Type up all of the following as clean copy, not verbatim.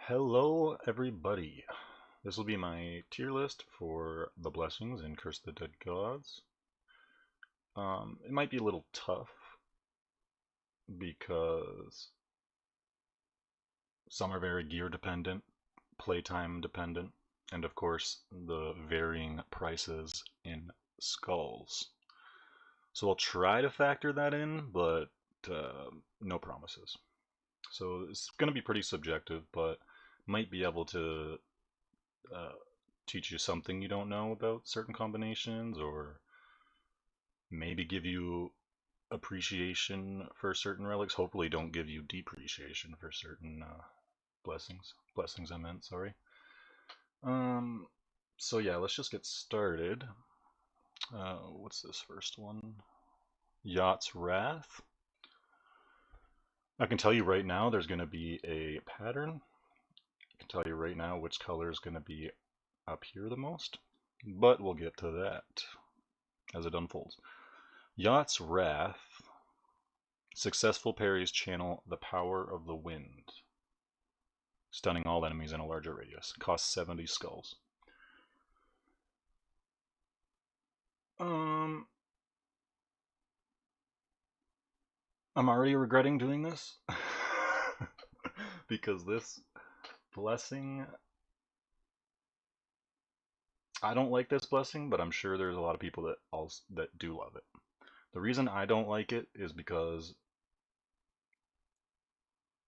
Hello, everybody. This will be my tier list for the blessings in Curse the Dead Gods. It might be a little tough because some are very gear dependent, playtime dependent, and of course the varying prices in skulls. So I'll try to factor that in, but no promises. So it's going to be pretty subjective, but might be able to uh, teach you something you don't know about certain combinations, or maybe give you appreciation for certain relics. Hopefully, don't give you depreciation for certain blessings. Blessings, I meant. Sorry. Um. So yeah, let's just get started. What's this first one? Yacht's Wrath. I can tell you right now, there's going to be a pattern. I can tell you right now which color is going to be up here the most, but we'll get to that as it unfolds. Yacht's Wrath. Successful parries channel the power of the wind, stunning all enemies in a larger radius. Costs 70 skulls. Um, I'm already regretting doing this because this blessing, I don't like this blessing, but I'm sure there's a lot of people that do love it. The reason I don't like it is because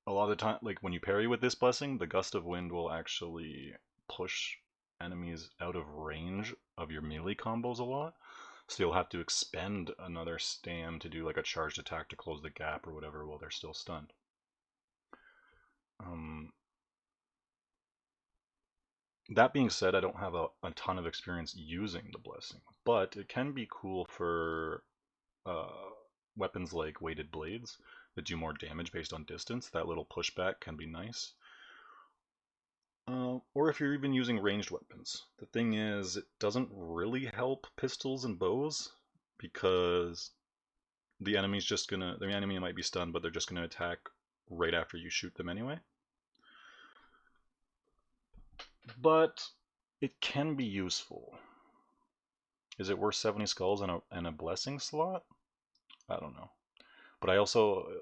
a lot of the time, like when you parry with this blessing, the gust of wind will actually push enemies out of range of your melee combos a lot. So you'll have to expend another stam to do like a charged attack to close the gap or whatever while they're still stunned. Um, that being said, I don't have a ton of experience using the blessing, but it can be cool for uh, weapons like weighted blades that do more damage based on distance. That little pushback can be nice. Or if you're even using ranged weapons. The thing is, it doesn't really help pistols and bows because the enemy might be stunned, but they're just gonna attack right after you shoot them anyway. But it can be useful. Is it worth 70 skulls and a blessing slot? I don't know. But I also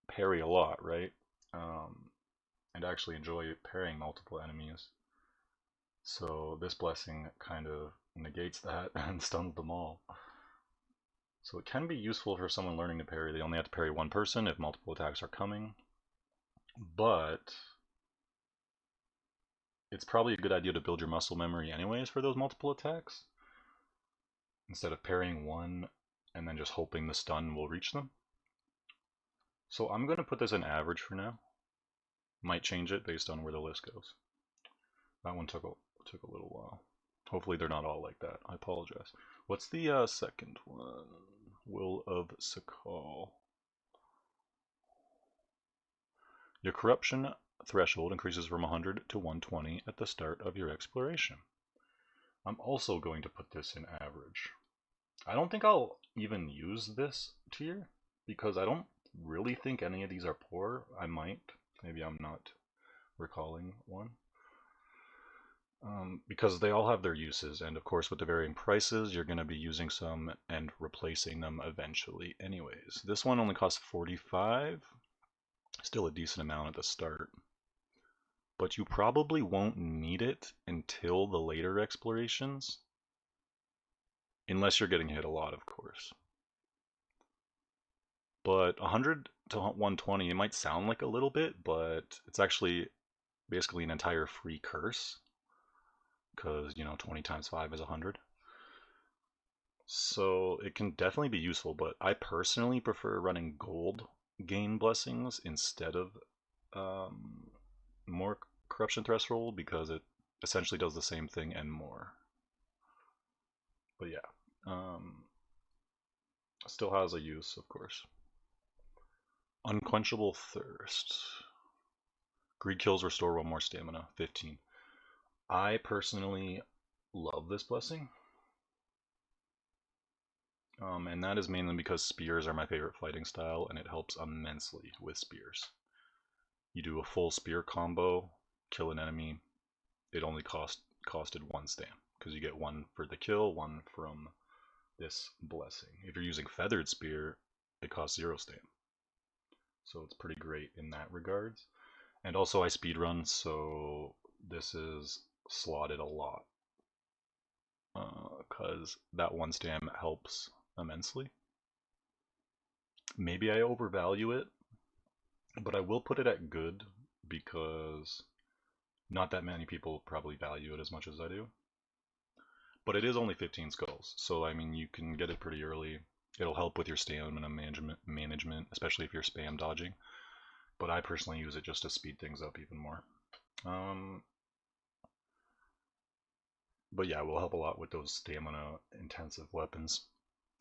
parry a lot, right? And actually enjoy parrying multiple enemies. So this blessing kind of negates that and stuns them all. So it can be useful for someone learning to parry. They only have to parry one person if multiple attacks are coming. But it's probably a good idea to build your muscle memory anyways for those multiple attacks, instead of parrying one and then just hoping the stun will reach them. So I'm going to put this in average for now. Might change it based on where the list goes. That one took a little while. Hopefully they're not all like that. I apologize. What's the second one? Will of Sakal. Your corruption threshold increases from 100 to 120 at the start of your exploration. I'm also going to put this in average. I don't think I'll even use this tier because I don't really think any of these are poor. I might. Maybe I'm not recalling one. Because they all have their uses, and of course with the varying prices you're going to be using some and replacing them eventually anyways. This one only costs 45, still a decent amount at the start, but you probably won't need it until the later explorations, unless you're getting hit a lot, of course. But 100 to 120, it might sound like a little bit, but it's actually basically an entire free curse, because 20 times 5 is 100. So it can definitely be useful, but I personally prefer running gold gain blessings instead of um, more corruption threshold, because it essentially does the same thing and more. But yeah, still has a use, of course. Unquenchable Thirst. Greed kills restore one more stamina, 15. I personally love this blessing. And that is mainly because spears are my favorite fighting style, and it helps immensely with spears. You do a full spear combo, kill an enemy, it only costed 1 stam, because you get 1 for the kill, 1 from this blessing. If you're using Feathered Spear, it costs 0 stam. So it's pretty great in that regards. And also I speedrun, so this is slotted a lot. Because that 1 stam helps immensely. Maybe I overvalue it, but I will put it at good because not that many people probably value it as much as I do. But it is only 15 skulls, so I mean you can get it pretty early. It'll help with your stamina management, especially if you're spam dodging. But I personally use it just to speed things up even more. But yeah, it will help a lot with those stamina intensive weapons.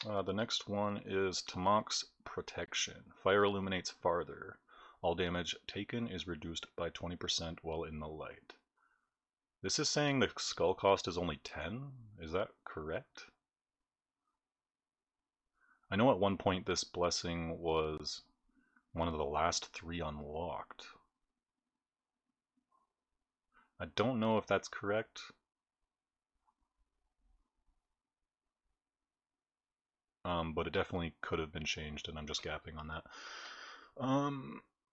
The next one is Tamax Protection. Fire illuminates farther. All damage taken is reduced by 20% while in the light. This is saying the skull cost is only 10? Is that correct? I know at one point this blessing was one of the last 3 unlocked. I don't know if that's correct. But it definitely could have been changed, and I'm just gapping on that.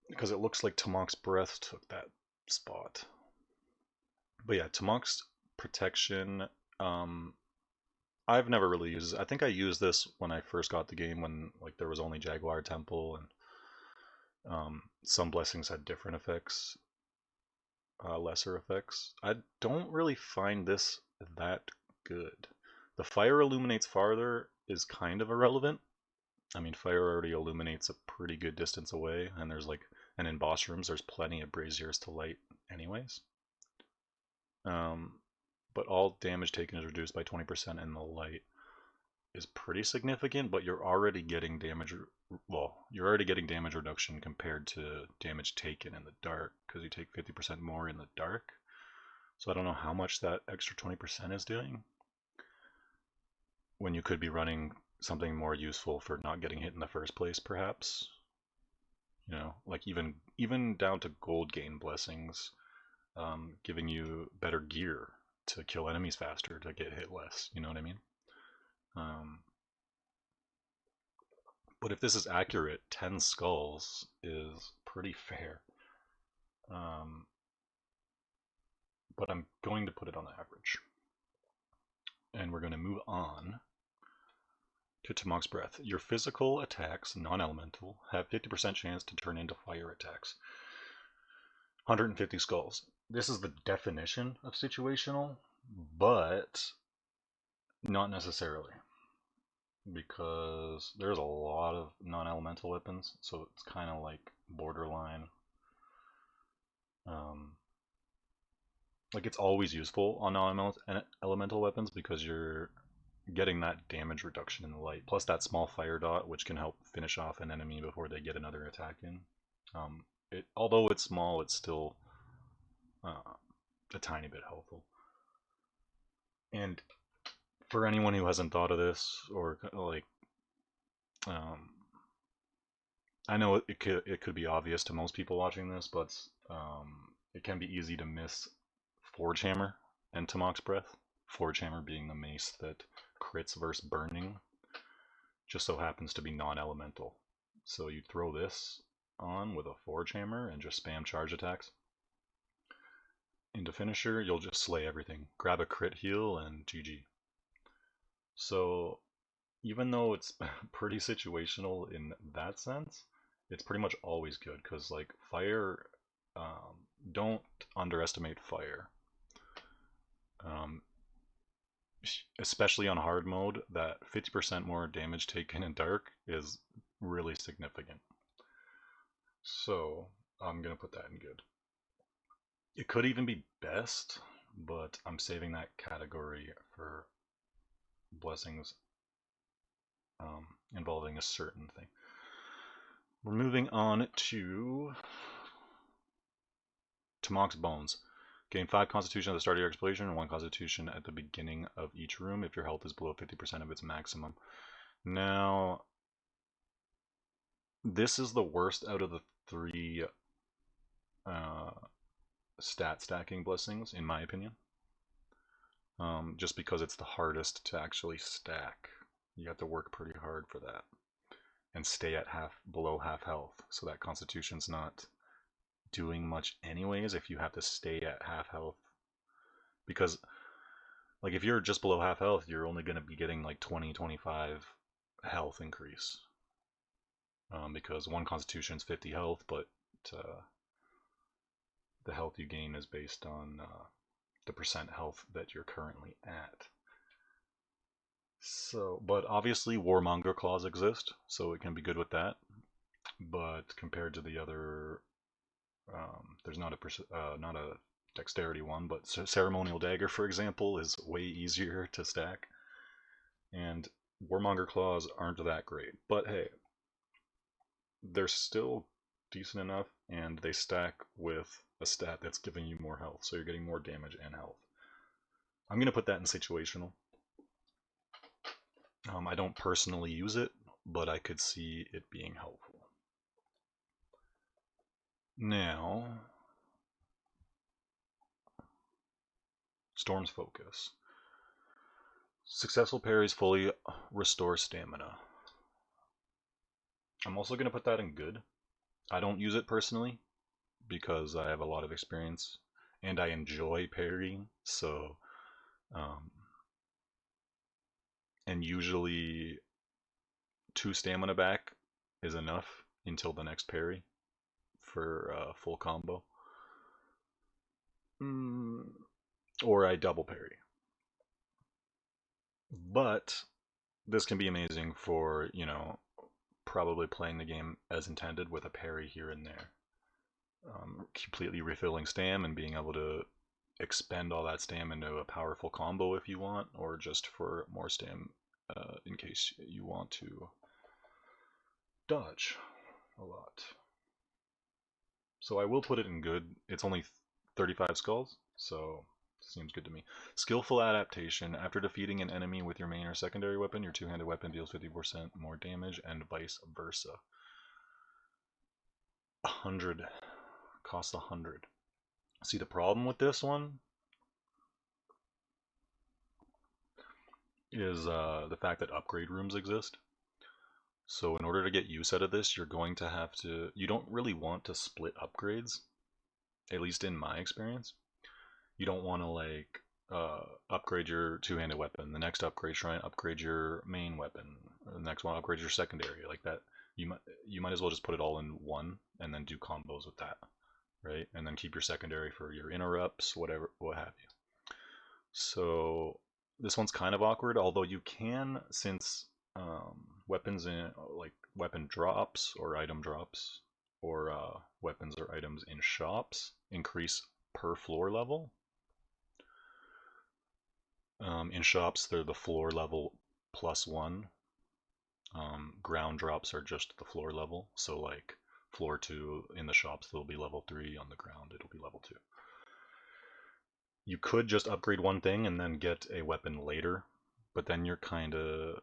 Because it looks like Tamax Breath took that spot. But yeah, Tamax Protection, I've never really used this. I think I used this when I first got the game, when like there was only Jaguar Temple, and some blessings had different effects, lesser effects. I don't really find this that good. The fire illuminates farther is kind of irrelevant. I mean, fire already illuminates a pretty good distance away, and in boss rooms, there's plenty of braziers to light anyways. But all damage taken is reduced by 20% in the light is pretty significant, but you're already getting damage, you're already getting damage reduction compared to damage taken in the dark, because you take 50% more in the dark. So I don't know how much that extra 20% is doing, when you could be running something more useful for not getting hit in the first place, perhaps. You know, like even down to gold gain blessings, giving you better gear to kill enemies faster, to get hit less. You know what I mean? But if this is accurate, 10 skulls is pretty fair. But I'm going to put it on average. And we're going to move on to Tamax Breath. Your physical attacks, non-elemental, have 50% chance to turn into fire attacks. 150 skulls. This is the definition of situational, but not necessarily, because there's a lot of non-elemental weapons, so it's kind of like borderline. Like it's always useful on non-elemental weapons because you're getting that damage reduction in the light, plus that small fire dot, which can help finish off an enemy before they get another attack in. Although it's small, it's still a tiny bit helpful. And for anyone who hasn't thought of this, or like, I know it could be obvious to most people watching this, but it can be easy to miss Forge Hammer and Tamax Breath. Forge Hammer being the mace that crits versus burning, just so happens to be non-elemental. So you throw this on with a Forge Hammer and just spam charge attacks. Into finisher, you'll just slay everything. Grab a crit heal and GG. So even though it's pretty situational in that sense, it's pretty much always good, because like fire, don't underestimate fire. Especially on hard mode, that 50% more damage taken in dark is really significant. So I'm gonna put that in good. It could even be best, but I'm saving that category for blessings involving a certain thing. We're moving on to Tamax Bones. Gain 5 constitution at the start of your exploration and 1 constitution at the beginning of each room if your health is below 50% of its maximum. Now, this is the worst out of the 3 stat stacking blessings, in my opinion. Just because it's the hardest to actually stack. You have to work pretty hard for that. And stay at below half health. So that constitution's not doing much anyways if you have to stay at half health. Because like if you're just below half health, you're only going to be getting like 20-25 health increase. Because one constitution is 50 health, but the health you gain is based on the percent health that you're currently at. So, but obviously Warmonger claws exist, so it can be good with that. But compared to the other, there's not a dexterity one, but Ceremonial Dagger, for example, is way easier to stack. And Warmonger claws aren't that great, but hey, they're still decent enough, and they stack with a stat that's giving you more health, so you're getting more damage and health. I'm going to put that in situational. I don't personally use it, but I could see it being helpful. Now, Storm's Focus. Successful parries fully restore stamina. I'm also going to put that in good. I don't use it personally because I have a lot of experience and I enjoy parrying, so and usually 2 stamina back is enough until the next parry for full combo. Or I double parry. But this can be amazing for, probably playing the game as intended with a parry here and there. Completely refilling stam and being able to expend all that stam into a powerful combo if you want, or just for more stam in case you want to dodge a lot. So I will put it in good. It's only 35 skulls, so seems good to me. Skillful adaptation. After defeating an enemy with your main or secondary weapon, your two-handed weapon deals 50% more damage, and vice versa. 100. Costs 100. See, the problem with this one is the fact that upgrade rooms exist. So in order to get use out of this, you're going to have to... You don't really want to split upgrades, at least in my experience. You don't want to like upgrade your two-handed weapon, the next upgrade shrine upgrade your main weapon, the next one upgrade your secondary, like that. You might as well just put it all in one and then do combos with that, right? And then keep your secondary for your interrupts, whatever, what have you. So this one's kind of awkward, although you can, since weapons in like weapon drops or item drops or weapons or items in shops increase per floor level. In shops, they're the floor level +1. Ground drops are just the floor level. So like floor 2 in the shops, they'll be level 3. On the ground, it'll be level 2. You could just upgrade one thing and then get a weapon later, but then you're kind of...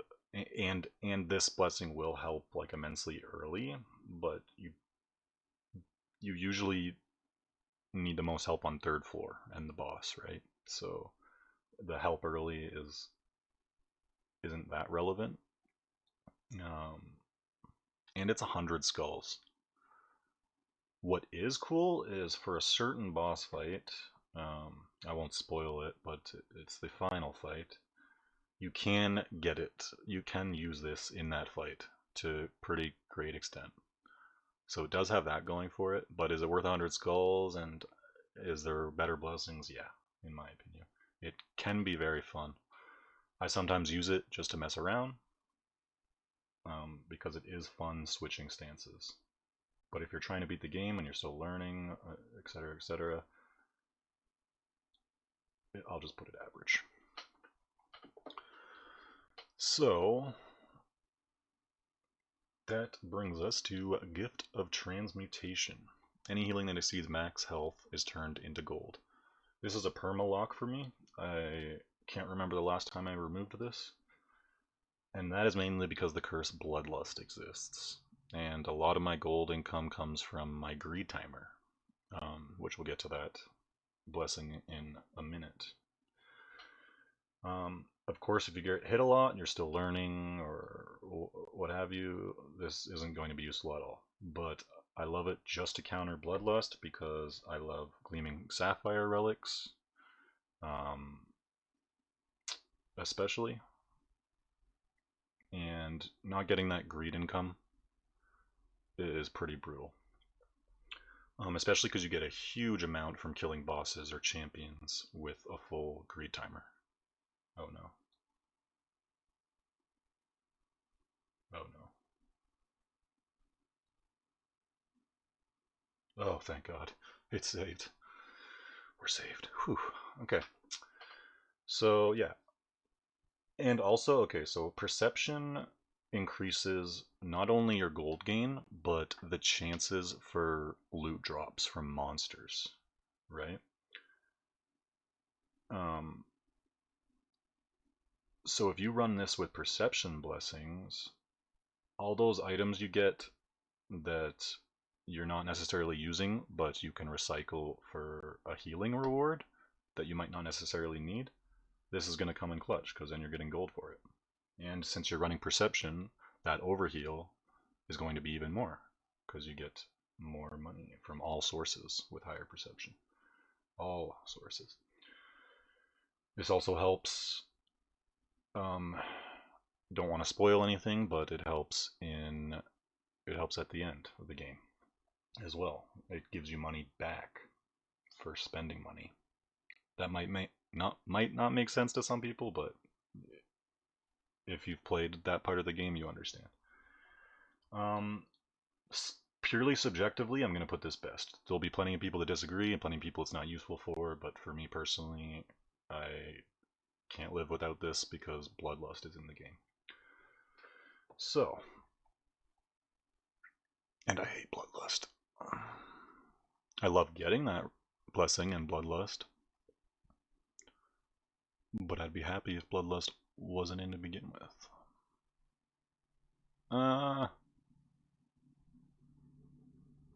And this blessing will help like immensely early, but you usually need the most help on 3rd floor and the boss, right? So the help early isn't that relevant. And it's 100 skulls. What is cool is for a certain boss fight, I won't spoil it, but it's the final fight, you can get it. You can use this in that fight to pretty great extent. So it does have that going for it, but is it worth 100 skulls, and is there better blessings? Yeah, in my opinion. It can be very fun. I sometimes use it just to mess around, because it is fun switching stances. But if you're trying to beat the game and you're still learning, etc., etc., I'll just put it average. So that brings us to Gift of Transmutation. Any healing that exceeds max health is turned into gold. This is a perma lock for me. I can't remember the last time I removed this. And that is mainly because the curse Bloodlust exists. And a lot of my gold income comes from my greed timer, which we'll get to that blessing in a minute. Of course, if you get hit a lot and you're still learning or what have you, this isn't going to be useful at all. But I love it just to counter Bloodlust because I love Gleaming Sapphire relics, especially. And not getting that greed income is pretty brutal. Especially because you get a huge amount from killing bosses or champions with a full greed timer. Oh no. Oh no. Oh, thank God. It's saved. We're saved. Whew. Okay. So, yeah. And also, okay, so perception increases not only your gold gain, but the chances for loot drops from monsters, right? Um, so if you run this with perception blessings, all those items you get that you're not necessarily using, but you can recycle for a healing reward that you might not necessarily need, this is going to come in clutch because then you're getting gold for it. And since you're running perception, that overheal is going to be even more because you get more money from all sources with higher perception. All sources. This also helps. Don't want to spoil anything, but it helps at the end of the game as well. It gives you money back for spending money. That might not make sense to some people, but if you've played that part of the game, you understand. Um, Purely subjectively, I'm going to put this best. There'll be plenty of people that disagree and plenty of people it's not useful for, but for me personally, I can't live without this because Bloodlust is in the game. So, and I hate Bloodlust. I love getting that blessing and Bloodlust, but I'd be happy if Bloodlust wasn't in to begin with.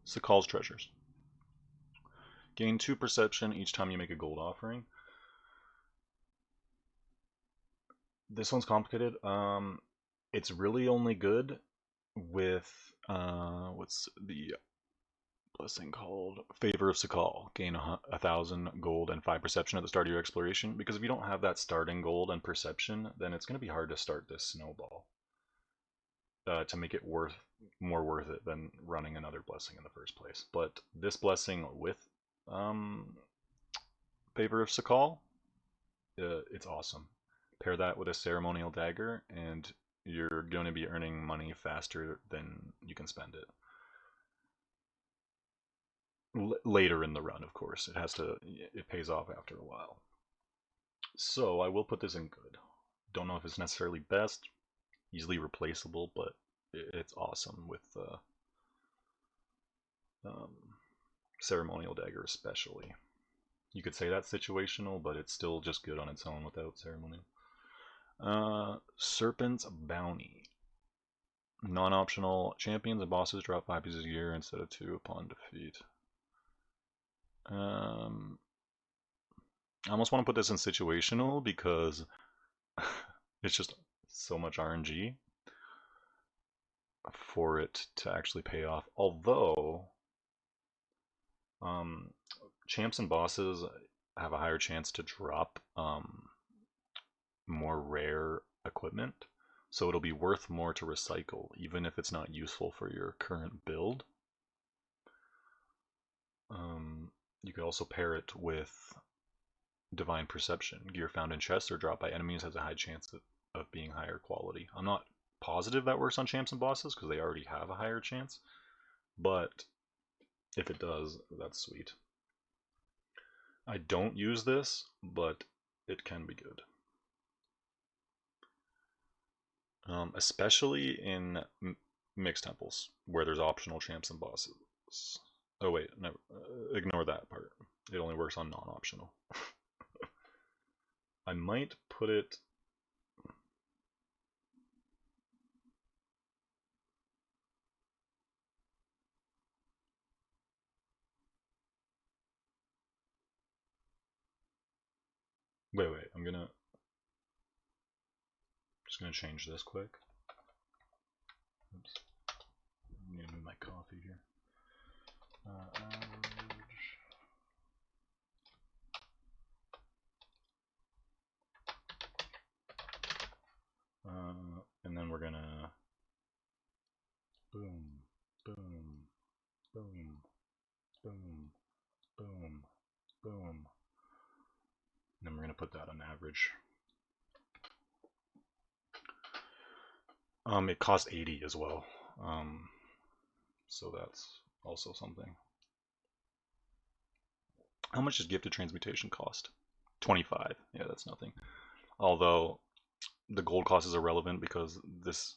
Sakal's Treasures. Gain 2 perception each time you make a gold offering. This one's complicated. It's really only good with what's the blessing called? Favor of Sakal. Gain 1,000 gold and 5 perception at the start of your exploration. Because if you don't have that starting gold and perception, then it's going to be hard to start this snowball. To make it more worth it than running another blessing in the first place. But this blessing with Favor of Sakal, it's awesome. Pair that with a ceremonial dagger, and you're going to be earning money faster than you can spend it. Later in the run, of course, it pays off after a while. So I will put this in good. Don't know if it's necessarily best, easily replaceable, but it's awesome with ceremonial dagger especially. You could say that's situational, but it's still just good on its own without ceremonial. Serpent's Bounty. Non-optional. Champions and bosses drop 5 pieces a year instead of 2 upon defeat. I almost want to put this in situational because it's just so much RNG for it to actually pay off. Although, champs and bosses have a higher chance to drop more rare equipment, so it'll be worth more to recycle, even if it's not useful for your current build. You could also pair it with Divine Perception. Gear found in chests or dropped by enemies has a high chance of being higher quality. I'm not positive that works on champs and bosses because they already have a higher chance, but if it does, that's sweet. I don't use this, but it can be good. Especially in mixed temples where there's optional champs and bosses. Oh wait, no, ignore that part. It only works on non-optional. I might put it... Wait, I'm just gonna change this quick. Oops. I'm gonna move my coffee here. Average. And then we're gonna boom, boom, boom, boom, boom, boom. And then we're gonna put that on average. It costs 80 as well. So that's also something. How much does gifted transmutation cost? 25. Yeah, that's nothing. Although the gold cost is irrelevant because this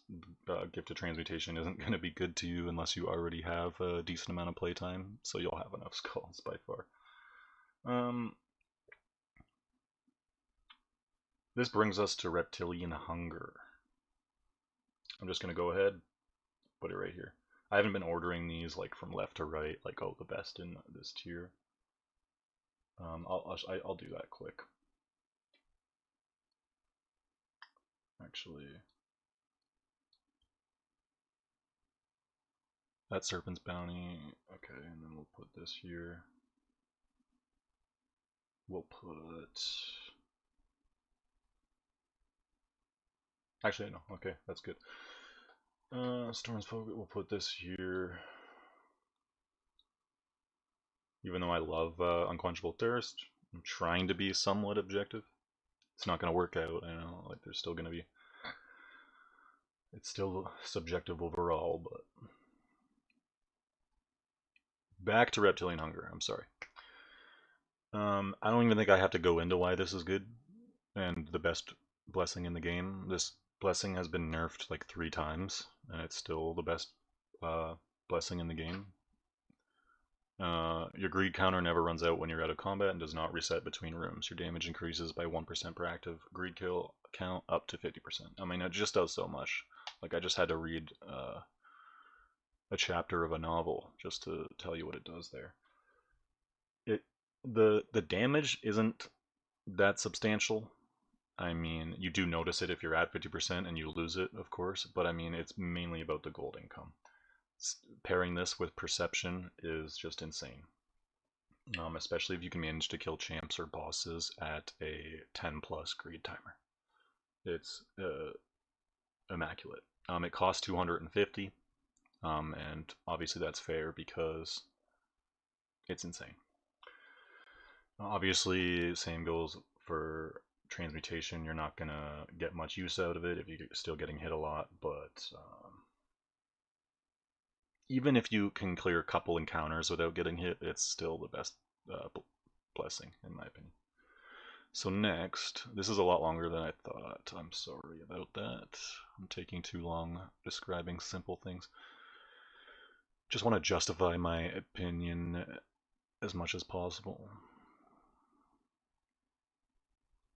gifted transmutation isn't going to be good to you unless you already have a decent amount of playtime. So you'll have enough skulls by far. This brings us to Reptilian Hunger. I'm just going to go ahead, put it right here. I haven't been ordering these like from left to right, like oh the best in this tier. I'll do that quick. Actually, that Serpent's Bounty. Okay, and then we'll put this here. We'll put. Actually, no. Okay, that's good. Storm's Focus. We'll put this here. Even though I love Unquenchable Thirst, I'm trying to be somewhat objective. It's not going to work out. I know, like there's still going to be. It's still subjective overall, but back to Reptilian Hunger. I'm sorry. I don't even think I have to go into why this is good and the best blessing in the game. This blessing has been nerfed like 3 times, and it's still the best blessing in the game. Your greed counter never runs out when you're out of combat and does not reset between rooms. Your damage increases by 1% per active greed kill count up to 50%. I mean, it just does so much. Like, I just had to read a chapter of a novel just to tell you what it does there. The damage isn't that substantial. I mean, you do notice it if you're at 50% and you lose it, of course, but I mean, it's mainly about the gold income. Pairing this with perception is just insane. Especially if you can manage to kill champs or bosses at a 10 plus greed timer. It's immaculate. It costs 250, and obviously that's fair because it's insane. Obviously, same goes for transmutation. You're not gonna get much use out of it if you're still getting hit a lot, but even if you can clear a couple encounters without getting hit, it's still the best blessing in my opinion. So next, this is a lot longer than I thought. I'm sorry about that. I'm taking too long describing simple things. Just want to justify my opinion as much as possible.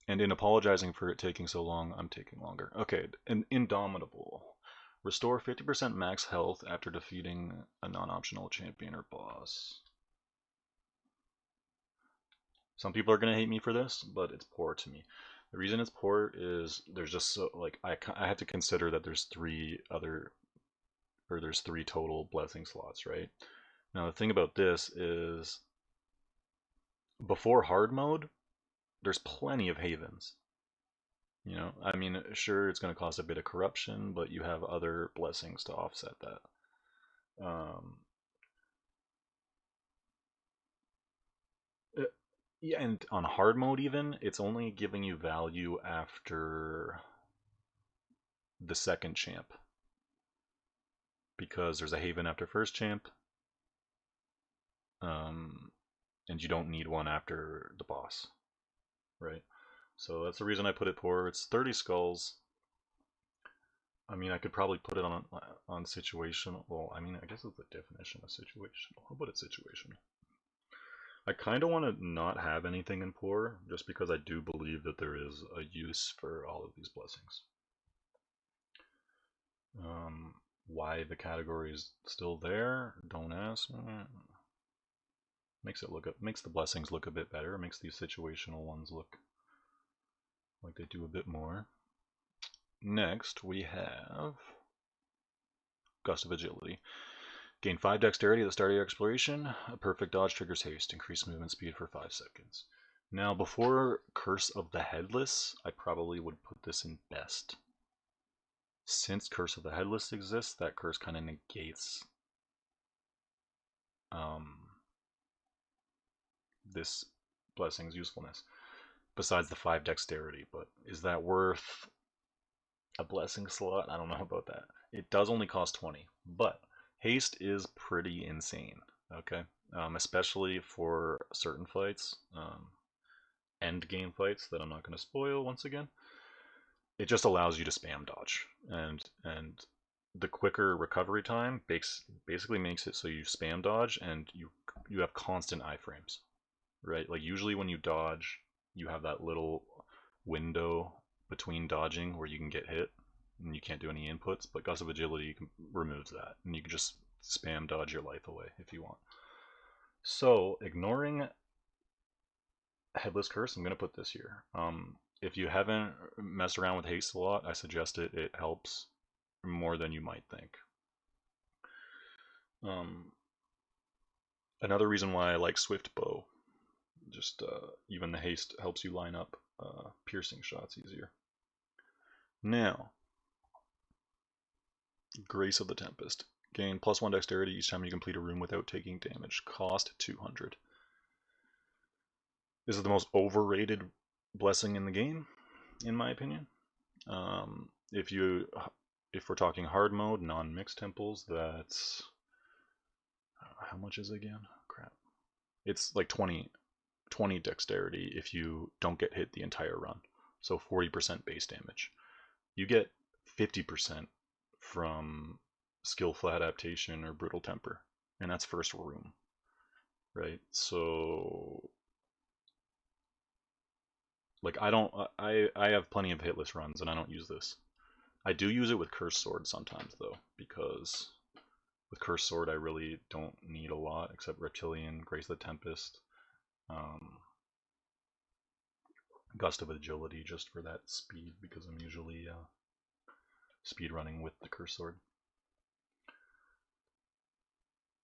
And in apologizing for it taking so long, I'm taking longer. Okay, an Indomitable. Restore 50% max health after defeating a non-optional champion or boss. Some people are going to hate me for this, but it's poor to me. The reason it's poor is there's just so, like, I have to consider that there's 3 total blessing slots, right? Now, the thing about this is before hard mode, there's plenty of havens. You know, I mean, sure, it's going to cost a bit of corruption, but you have other blessings to offset that. Yeah, and on hard mode even, it's only giving you value after the second champ. Because there's a haven after first champ, and you don't need one after the boss, right? So that's the reason I put it poor. It's 30 skulls. I mean, I could probably put it on situational. Well, I mean, I guess it's the definition of situational. How about it situational? I kind of want to not have anything in poor, just because I do believe that there is a use for all of these blessings. Why the category is still there? Don't ask. Makes the blessings look a bit better. Makes these situational ones look like they do a bit more. Next, we have Gust of Agility. Gain 5 dexterity at the start of your exploration. A perfect dodge triggers haste. Increase movement speed for 5 seconds. Now, before Curse of the Headless, I probably would put this in best. Since Curse of the Headless exists, that curse kind of negates this blessing's usefulness. Besides the 5 dexterity, but is that worth a blessing slot? I don't know about that. It does only cost 20, but haste is pretty insane, okay? Especially for certain fights, end game fights that I'm not going to spoil once again. It just allows you to spam dodge, and the quicker recovery time basically makes it so you spam dodge and you have constant iframes, right? Like usually when you dodge, you have that little window between dodging where you can get hit and you can't do any inputs, but Gust of Agility removes that, and you can just spam dodge your life away if you want. So, ignoring Headless Curse, I'm going to put this here. If you haven't messed around with haste a lot, I suggest it. It helps more than you might think. Another reason why I like Swift Bow, just even the haste helps you line up piercing shots easier. Now, Grace of the Tempest. Gain +1 dexterity each time you complete a room without taking damage. Cost 200. This is the most overrated blessing in the game, in my opinion. If we're talking hard mode, non-mixed temples, that's how much is it again? Crap. It's like 20 dexterity if you don't get hit the entire run. So 40% base damage. You get 50% from skillful adaptation or brutal temper, and that's first room, right? So like I have plenty of hitless runs and I don't use this. I do use it with Cursed Sword sometimes though, because with Cursed Sword I really don't need a lot except Reptilian, Grace of the Tempest, Gust of Agility just for that speed, because I'm usually speed running with the Cursed Sword.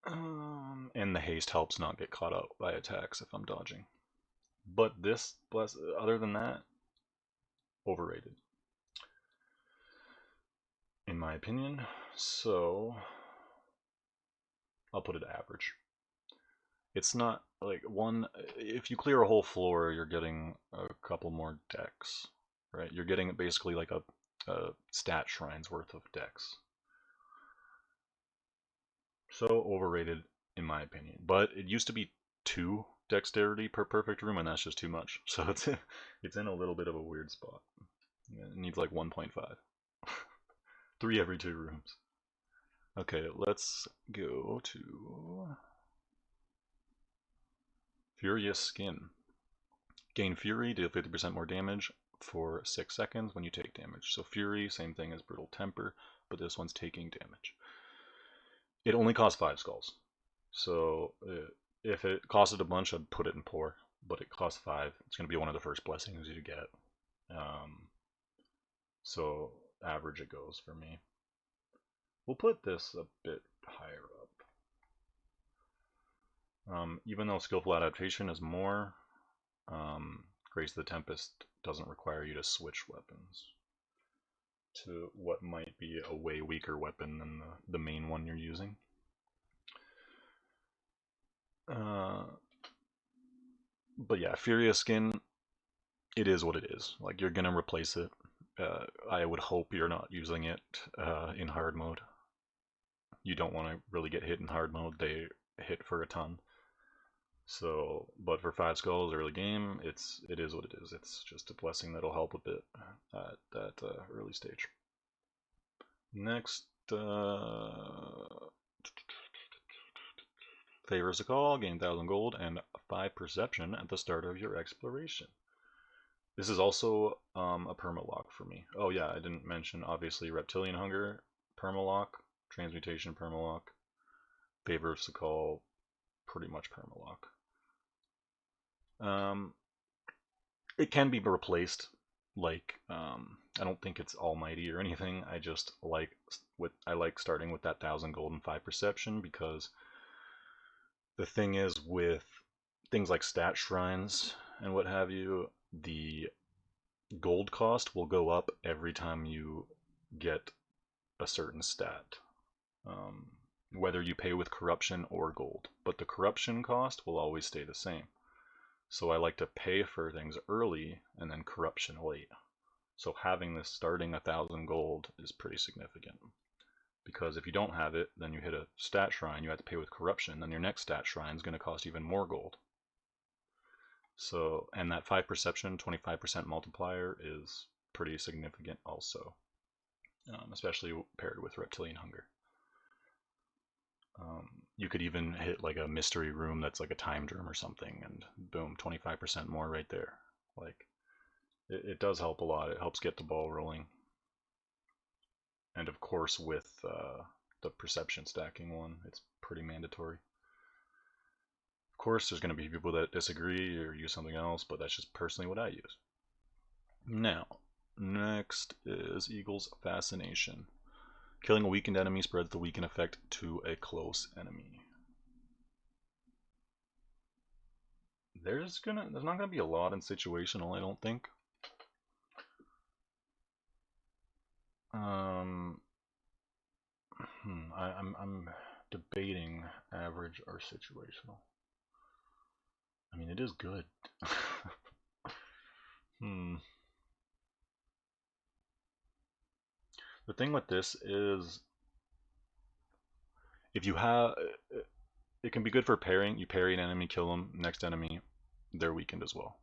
And the haste helps not get caught out by attacks if I'm dodging. But this, other than that, overrated, in my opinion. So I'll put it average. It's not like one. If you clear a whole floor, you're getting a couple more decks, right? You're getting basically like a stat shrine's worth of decks. So overrated in my opinion. But it used to be 2 dexterity per perfect room, and that's just too much. So it's in a little bit of a weird spot. It needs like 1.5. 3 every 2 rooms. Okay, let's go to Furious Skin. Gain Fury, deal 50% more damage for 6 seconds when you take damage. So Fury, same thing as Brutal Temper, but this one's taking damage. It only costs 5 skulls. So if it costed a bunch, I'd put it in poor, but it costs 5. It's going to be one of the first blessings you get. So average it goes for me. We'll put this a bit higher up. Even though skillful adaptation is more, Grace of the Tempest doesn't require you to switch weapons to what might be a way weaker weapon than the main one you're using. But yeah, Furious Skin, it is what it is. Like, you're gonna replace it. I would hope you're not using it in hard mode. You don't want to really get hit in hard mode. They hit for a ton. So, but for 5 skulls early game, it is what it is. It's just a blessing that'll help a bit at that early stage. Next, Favors a Call, gain 1,000 gold and 5 perception at the start of your exploration. This is also a permalock for me. Oh yeah, I didn't mention, obviously, Reptilian Hunger, permalock, Transmutation permalock, Favors a Call, pretty much permalock. It can be replaced like I don't think it's almighty or anything. I just like starting with that 1,000 gold and 5 perception, because the thing is with things like stat shrines and what have you, the gold cost will go up every time you get a certain stat, um, whether you pay with corruption or gold. But the corruption cost will always stay the same. So I like to pay for things early and then corruption late. So having this starting 1,000 gold is pretty significant. Because if you don't have it, then you hit a stat shrine, you have to pay with corruption, then your next stat shrine is going to cost even more gold. So, and that 5 perception, 25% multiplier is pretty significant also, especially paired with Reptilian Hunger. You could even hit like a mystery room that's like a time germ or something, and boom, 25% more right there. Like, it does help a lot. It helps get the ball rolling. And of course, with the perception stacking one, it's pretty mandatory. Of course, there's going to be people that disagree or use something else, but that's just personally what I use. Now, next is Eagle's Fascination. Killing a weakened enemy spreads the weaken effect to a close enemy. There's not gonna be a lot in situational, I don't think. I'm debating average or situational. I mean, it is good. The thing with this is, if you have, it can be good for parrying. You parry an enemy, kill them, next enemy, they're weakened as well.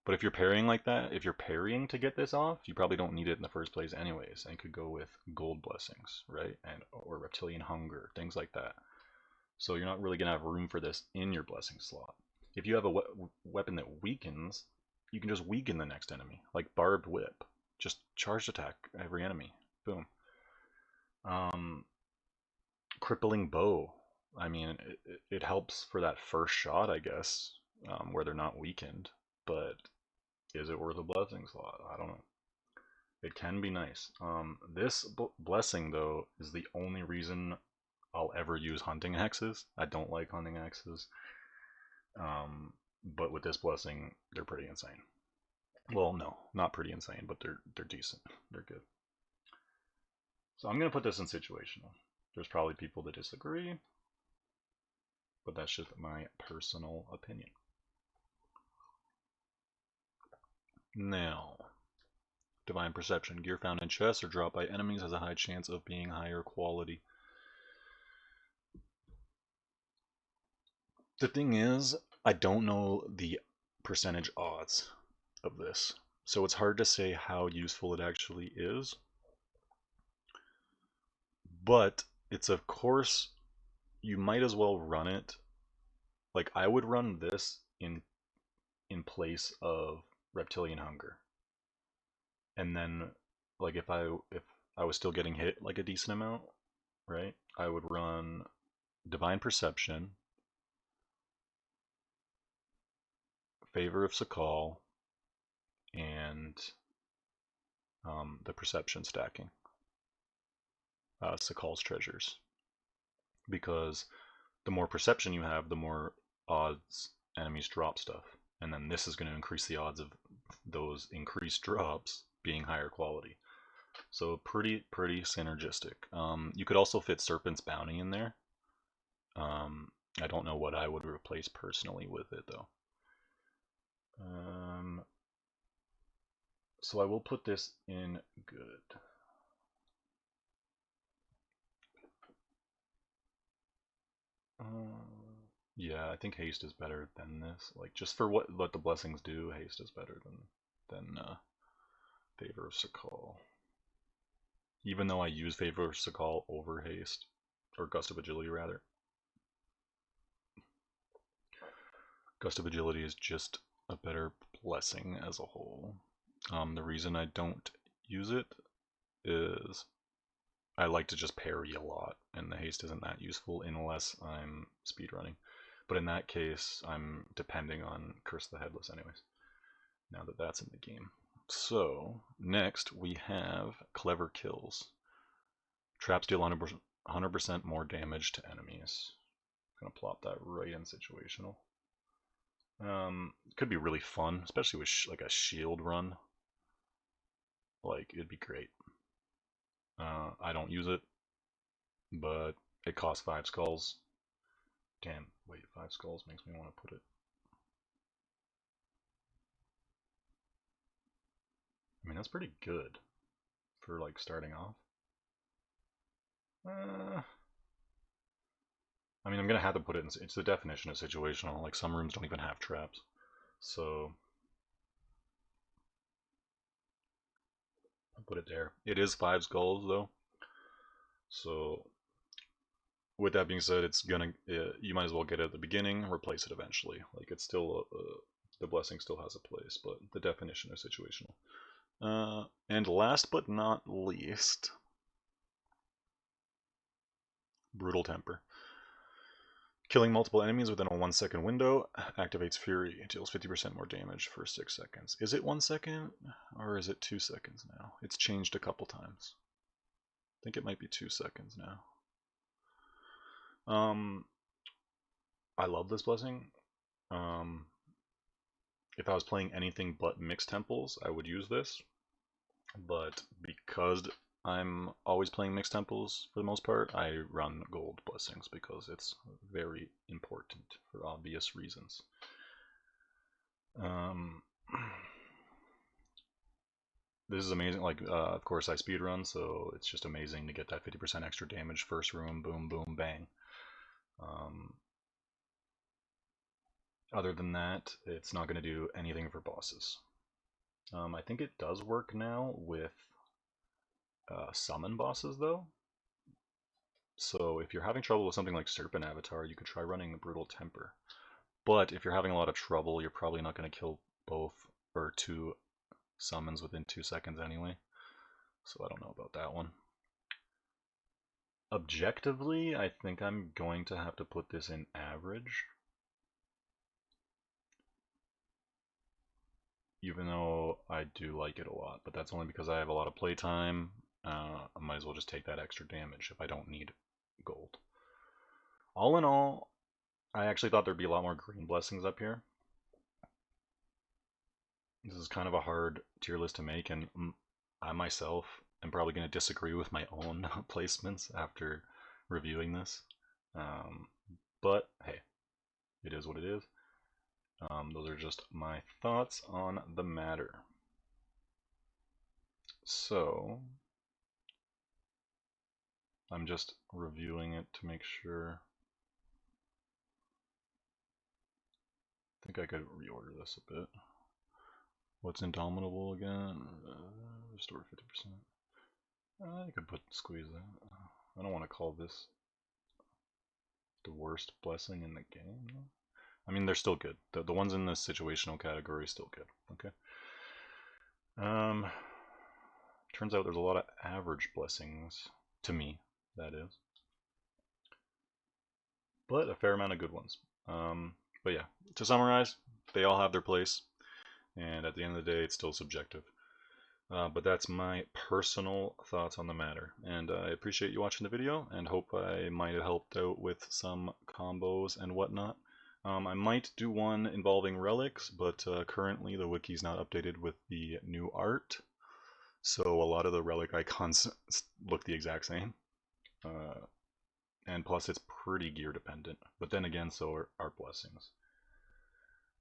But if you're parrying like that, if you're parrying to get this off, you probably don't need it in the first place anyways, and could go with gold blessings, right? And or reptilian hunger, things like that. So you're not really gonna have room for this in your blessing slot. If you have a weapon that weakens, you can just weaken the next enemy, like barbed whip. Just charge attack every enemy. Boom. Crippling bow. I mean, it helps for that first shot, I guess, where they're not weakened. But is it worth a blessing slot? I don't know. It can be nice. This blessing, though, is the only reason I'll ever use hunting axes. I don't like hunting axes. But with this blessing, they're pretty insane. Well, no, not pretty insane, but they're decent. They're good. So I'm gonna put this in situational. There's probably people that disagree, but that's just my personal opinion. Now, Divine Perception. Gear found in chests or dropped by enemies has a high chance of being higher quality. The thing is, I don't know the percentage odds of this, so it's hard to say how useful it actually is. But it's, of course, you might as well run it. Like, I would run this in place of Reptilian Hunger. And then, like, if I was still getting hit like a decent amount, right? I would run Divine Perception, Favor of Sakal, and the Perception stacking. Sakal's Treasures. Because the more perception you have, the more odds enemies drop stuff. And then this is going to increase the odds of those increased drops being higher quality. So pretty synergistic. You could also fit Serpent's Bounty in there. I don't know what I would replace personally with it though. So I will put this in good. Yeah, I think haste is better than this. Like, just for what the blessings do, haste is better than Favor of Sakal. Even though I use Favor of Sakal over haste, or Gust of Agility rather. Gust of Agility is just a better blessing as a whole. The reason I don't use it is I like to just parry a lot, and the haste isn't that useful unless I'm speedrunning. But in that case, I'm depending on Curse the Headless anyways, now that that's in the game. So, next we have Clever Kills. Traps deal 100% more damage to enemies. I'm going to plop that right in situational. Could be really fun, especially with like a shield run. Like, it'd be great. I don't use it, but it costs 5 skulls. Damn, wait, 5 skulls makes me want to put it. I mean, that's pretty good for like starting off. I mean, I'm gonna have to put it in. It's the definition of situational. Like, some rooms don't even have traps, so I'll put it there. It is 5 skulls though, so with that being said, it's gonna you might as well get it at the beginning, replace it eventually. Like, it's still the blessing still has a place, but the definition is situational. And last but not least, Brutal Temper. Killing multiple enemies within a 1-second window activates Fury. It deals 50% more damage for 6 seconds. Is it 1 second or is it 2 seconds now? It's changed a couple times. I think it might be 2 seconds now. I love this blessing. If I was playing anything but mixed temples, I would use this. But because I'm always playing mixed temples for the most part, I run gold blessings because it's very important for obvious reasons. This is amazing. Like, of course, I speedrun, so it's just amazing to get that 50% extra damage first room. Boom, boom, bang. Other than that, it's not going to do anything for bosses. I think it does work now with summon bosses, though. So if you're having trouble with something like Serpent Avatar, you could try running Brutal Temper. But if you're having a lot of trouble, you're probably not going to kill both or 2 summons within 2 seconds anyway. So I don't know about that one. Objectively, I think I'm going to have to put this in average. Even though I do like it a lot, but that's only because I have a lot of playtime. I might as well just take that extra damage if I don't need gold. All in all, I actually thought there'd be a lot more green blessings up here. This is kind of a hard tier list to make, and I myself am probably going to disagree with my own placements after reviewing this. But hey, it is what it is. Those are just my thoughts on the matter. So, I'm just reviewing it to make sure. I think I could reorder this a bit. What's Indomitable again? Restore 50%. I could squeeze that. I don't want to call this the worst blessing in the game. I mean, they're still good. The ones in the situational category are still good. Okay. Turns out there's a lot of average blessings, to me, that is. But a fair amount of good ones. But yeah, to summarize, they all have their place, and at the end of the day, it's still subjective. But that's my personal thoughts on the matter, and I appreciate you watching the video, and hope I might have helped out with some combos and whatnot. I might do one involving relics, but currently the wiki's not updated with the new art, so a lot of the relic icons look the exact same. And plus it's pretty gear dependent, but then again, so are art blessings.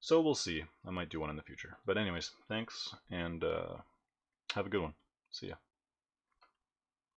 So we'll see. I might do one in the future. But anyways, thanks, and have a good one. See ya.